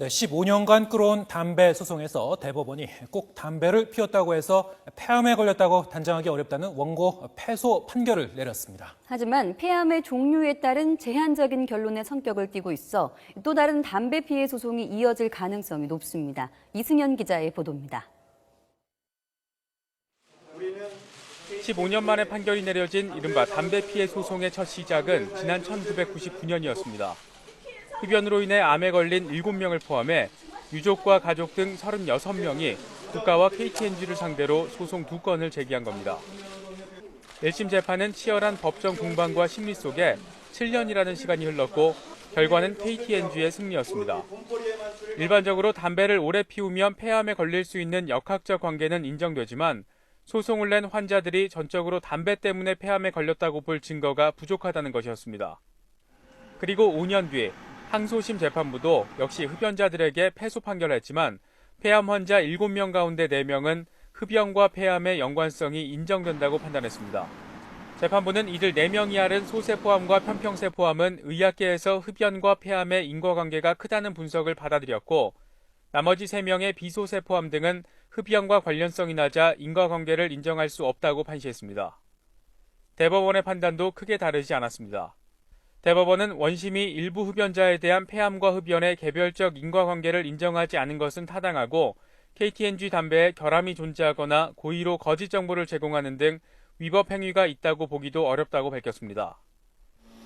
네, 15년간 끌어온 담배 소송에서 대법원이 꼭 담배를 피웠다고 해서 폐암에 걸렸다고 단정하기 어렵다는 원고 패소 판결을 내렸습니다. 하지만 폐암의 종류에 따른 제한적인 결론의 성격을 띠고 있어 또 다른 담배 피해 소송이 이어질 가능성이 높습니다. 이승현 기자의 보도입니다. 15년 만에 판결이 내려진 이른바 담배 피해 소송의 첫 시작은 지난 1999년이었습니다. 흡연으로 인해 암에 걸린 7명을 포함해 유족과 가족 등 36명이 국가와 KT&G를 상대로 소송 2건을 제기한 겁니다. 1심 재판은 치열한 법정 공방과 심리 속에 7년이라는 시간이 흘렀고 결과는 KT&G의 승리였습니다. 일반적으로 담배를 오래 피우면 폐암에 걸릴 수 있는 역학적 관계는 인정되지만 소송을 낸 환자들이 전적으로 담배 때문에 폐암에 걸렸다고 볼 증거가 부족하다는 것이었습니다. 그리고 5년 뒤 항소심 재판부도 역시 흡연자들에게 패소 판결했지만 폐암 환자 7명 가운데 4명은 흡연과 폐암의 연관성이 인정된다고 판단했습니다. 재판부는 이들 4명이 앓은 소세포암과 편평세포암은 의학계에서 흡연과 폐암의 인과관계가 크다는 분석을 받아들였고 나머지 3명의 비소세포암 등은 흡연과 관련성이 낮아 인과관계를 인정할 수 없다고 판시했습니다. 대법원의 판단도 크게 다르지 않았습니다. 대법원은 원심이 일부 흡연자에 대한 폐암과 흡연의 개별적 인과관계를 인정하지 않은 것은 타당하고 KT&G 담배에 결함이 존재하거나 고의로 거짓 정보를 제공하는 등 위법 행위가 있다고 보기도 어렵다고 밝혔습니다.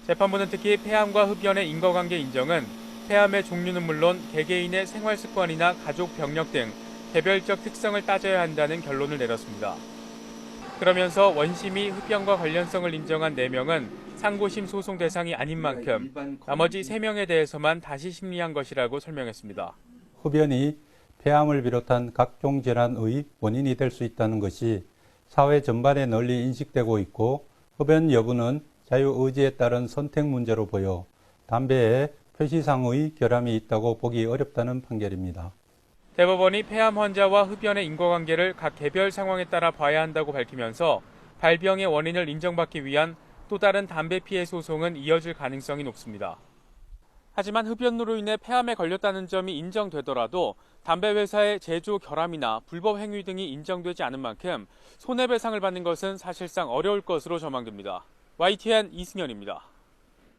재판부는 특히 폐암과 흡연의 인과관계 인정은 폐암의 종류는 물론 개개인의 생활 습관이나 가족 병력 등 개별적 특성을 따져야 한다는 결론을 내렸습니다. 그러면서 원심이 흡연과 관련성을 인정한 4명은 상고심 소송 대상이 아닌 만큼 나머지 3명에 대해서만 다시 심리한 것이라고 설명했습니다. 흡연이 폐암을 비롯한 각종 질환의 원인이 될 수 있다는 것이 사회 전반에 널리 인식되고 있고 흡연 여부는 자유의지에 따른 선택 문제로 보여 담배에 표시상의 결함이 있다고 보기 어렵다는 판결입니다. 대법원이 폐암 환자와 흡연의 인과관계를 각 개별 상황에 따라 봐야 한다고 밝히면서 발병의 원인을 인정받기 위한 또 다른 담배 피해 소송은 이어질 가능성이 높습니다. 하지만 흡연으로 인해 폐암에 걸렸다는 점이 인정되더라도 담배 회사의 제조 결함이나 불법 행위 등이 인정되지 않은 만큼 손해배상을 받는 것은 사실상 어려울 것으로 전망됩니다. YTN 이승현입니다.